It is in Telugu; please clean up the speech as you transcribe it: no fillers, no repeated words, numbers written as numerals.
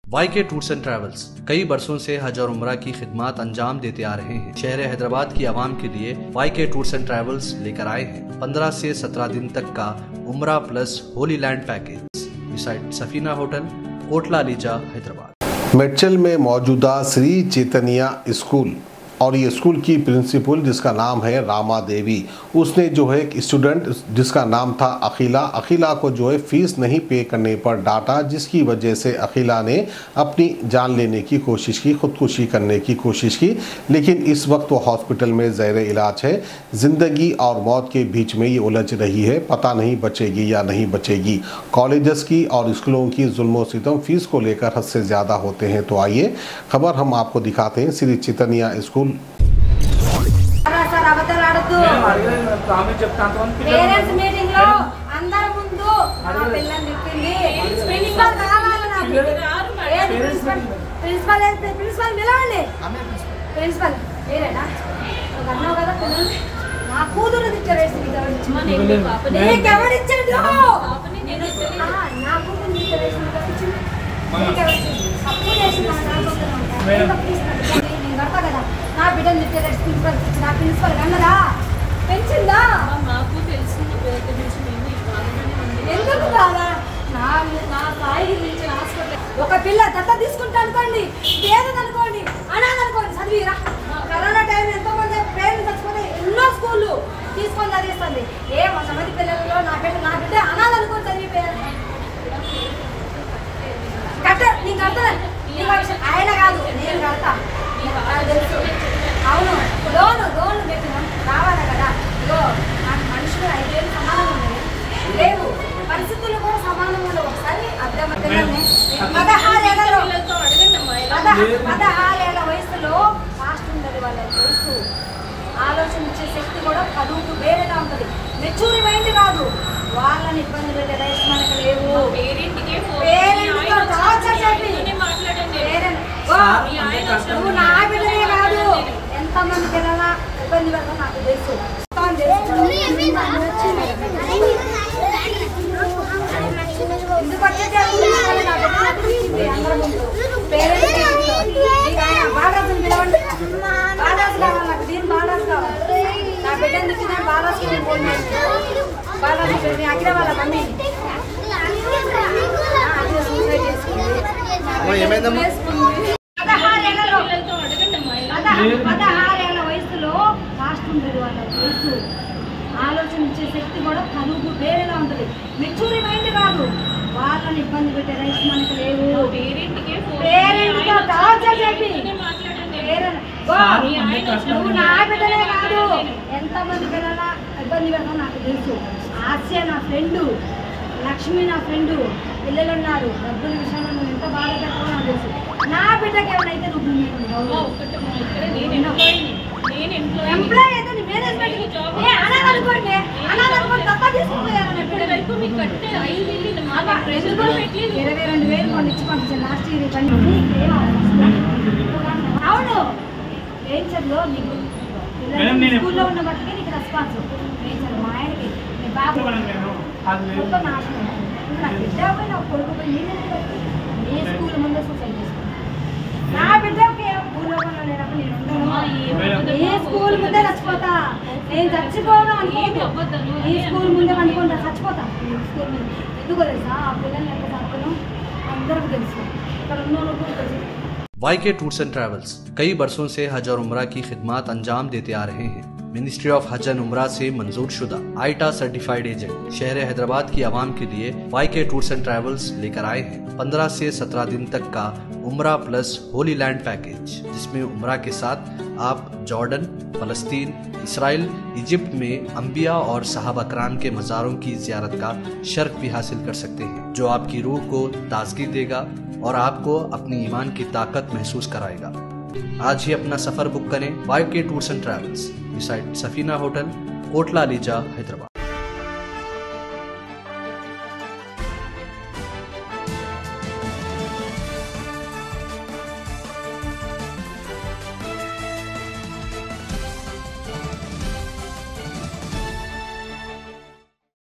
YK टूर्स एंड ट्रैवल्स कई बरसों से हज और उम्रा की खिदमत अंजाम देते आ रहे हैं। शहर हैदराबाद की आवाम के लिए YK टूर्स एंड ट्रैवल्स लेकर आए हैं 15 से 17 दिन तक का उम्रा plus Holi land package beside Safina hotel, Kotla ELISA, Hyderabad. Medchal में मौजूदा श्री चैतन्य स्कूल और ये स्कूल की प्रिंसिपल जिसका नाम है रामा देवी, उसने जो है एक स्टूडेंट जिसका नाम था अखिला को जो है फीस नहीं पे करने पर डांटा, जिसकी वजह से अखिला ने अपनी जान लेने की कोशिश की, खुदकुशी करने की कोशिश की। लेकिन इस वक्त वो हॉस्पिटल में ज़ेर इलाज है। ज़िंदगी और मौत के बीच में ये उलझ रही है, पता नहीं बचेगी या नहीं बचेगी। कॉलेजेस की और स्कूलों की जुल्म सितम फीस को लेकर हद से ज़्यादा होते हैं। तो आइए खबर हम आपको दिखाते हैं। Shri Chaitanya school parents meeting లో అందరి ముందు నా పిల్లని చెప్పింది ప్రిన్సిపల్ కావాలి నాకు ప్రిన్సిపల్ నిలవండి ప్రిన్సిపల్ మీరేనా అన్నావు కదా పిల్లలు నా కూతురు తిట్టవేసింది నీకెవరిచ్చాడు నా కూతురు తిట్టవేసింది తప్పు చేసిన నేను కడతా కదా నా బిడ్డను తిట్టేసి ప్రిన్సిపల్ కన్నదా పెంచిందా మాకు తెలిసింది ఎందుకు కాదా నా స్థాయికి మించిన హాస్పిటల్ ఒక పిల్ల దత్త తీసుకుంటా అనుకోండి, పేదదనుకోండి, అనాథనుకోండి, చదివిరా. కరోనా టైం ఎంతో మంది పేరెంట్స్ చచ్చిపోతే ఎన్నో స్కూళ్ళు తీసుకొని చదివిస్తుంది. 100 మంది పిల్లలలో నా బిడ్డ అనాథనుకోని చదివిపోయారు. కట్ట నీకు కడతా, ఆయన కాదు నేను కడతా, తెలుసు. అవును, లోను పెట్టినాం రావాలి కదా. ఇగో మనుషులు 5 ఏళ్ళు సమానంగా ఉన్నాయి, లేవు పరిస్థితులు కూడా సమానంగా ఉండవు. ఒకసారి అర్థం 16 ఏళ్ళ వయసులో ఫాస్ట్ ఉంటుంది, వాళ్ళ తెలుసు. ఆలోచించే శక్తి కూడా చదువుకు వేరేగా ఉంటుంది. మెచ్యూరి మైండ్ కాదు. వాళ్ళని ఇబ్బంది పెట్టే రైట్స్ మనకు లేవు. నువ్వు నా బిడ్డనే కాదు, ఎంతమంది పిల్లలా ఇబ్బంది పెడతా నాకు తెలుసు. ఎందుకు వచ్చేది బాలరాజు పిలవండి. బాలరాజు కావాలి నాకు, దీని బాలరాజు కావాలి. నా బిడ్డను తెచ్చిన బాలరాజు బాలరాజు అఖిల వాళ్ళ మమ్మీ చేసుకుంది. 16 ఏళ్ళ వయసులో ఫాస్ట్ ఉంటుంది, వాళ్ళకి తెలుసు. ఆలోచించే శక్తి కూడా చదువుకు వేరేగా ఉంటుంది. మెచ్యూరి మైండ్ కాదు. వాళ్ళని ఇబ్బంది పెట్టే రైట్స్ మనకు లేవు. నువ్వు నా బిడ్డనే కాదు, ఎంతమంది పిల్లల ఇబ్బంది పెడతా నాకు తెలుసు. ఆసియా నా ఫ్రెండు, లక్ష్మి నా ఫ్రెండు, పిల్లలు ఉన్నారు. డబ్బుల విషయంలో నువ్వు ఎంత బాధ పెట్టాలో నాకు తెలుసు. నా బిడ్డకి ఏమైనా నువ్వు ఎంప్లాయ్ అయితే మేనేజ్మెంట్ అనాలనుకోండి తప్ప తీసుకుపోయారు. 22,000 కొన్ని ఇచ్చి పంపించాను లాస్ట్ ఇయర్. అవును, వేయించర్లో నీకు స్కూల్లో ఉన్న బట్టికే నీకు రెస్పాన్స్. వేయించరు మా ఆయనకి నీ బాబు మొత్తం నాశనం. నా బిడ్డ పోయి నా కొడుకు పోయి నీ స్కూల్ ముందే సూసైడ్ చేసుకున్నాను. నా బిడ్డకి భూలోకంలో లేనప్పుడు నేను ఏ స్కూల్ ముందే చచ్చిపోతా. నేను చచ్చిపోను అనుకుంటా, ఈ స్కూల్ ముందే అనుకుంటా చచ్చిపోతా. స్కూల్ ముందు ఎందుకో తెలుసా, ఆ పిల్లల్ని ఎంత చదువుతాను అందరికీ తెలుసు, ఇక్కడ ఉన్న కూడా తెలుసు. YK टूर्स एंड ट्रैवल्स कई बरसों से हज और उम्रा की खिदमत अंजाम देते आ रहे हैं। मिनिस्ट्री ऑफ हज एंड उम्रा से मंजूर शुदा आईटा सर्टिफाइड एजेंट शहर हैदराबाद की आवाम के लिए YK टूर्स एंड ट्रैवल्स लेकर आए हैं 15 से 17 दिन तक का उम्रा प्लस होली लैंड पैकेज, जिसमें उम्रा के साथ आप जॉर्डन, फलस्तीन, इसराइल, इजिप्ट में अंबिया और सहाबा कराम के मज़ारों की ज़ियारत का शर्फ भी हासिल कर सकते हैं, जो आपकी रूह को ताजगी देगा और आपको अपनी ईमान की ताकत महसूस कराएगा। आज ही अपना सफ़र बुक करें YK tours and travels beside Safina hotel, Kotla ELISA, Hyderabad.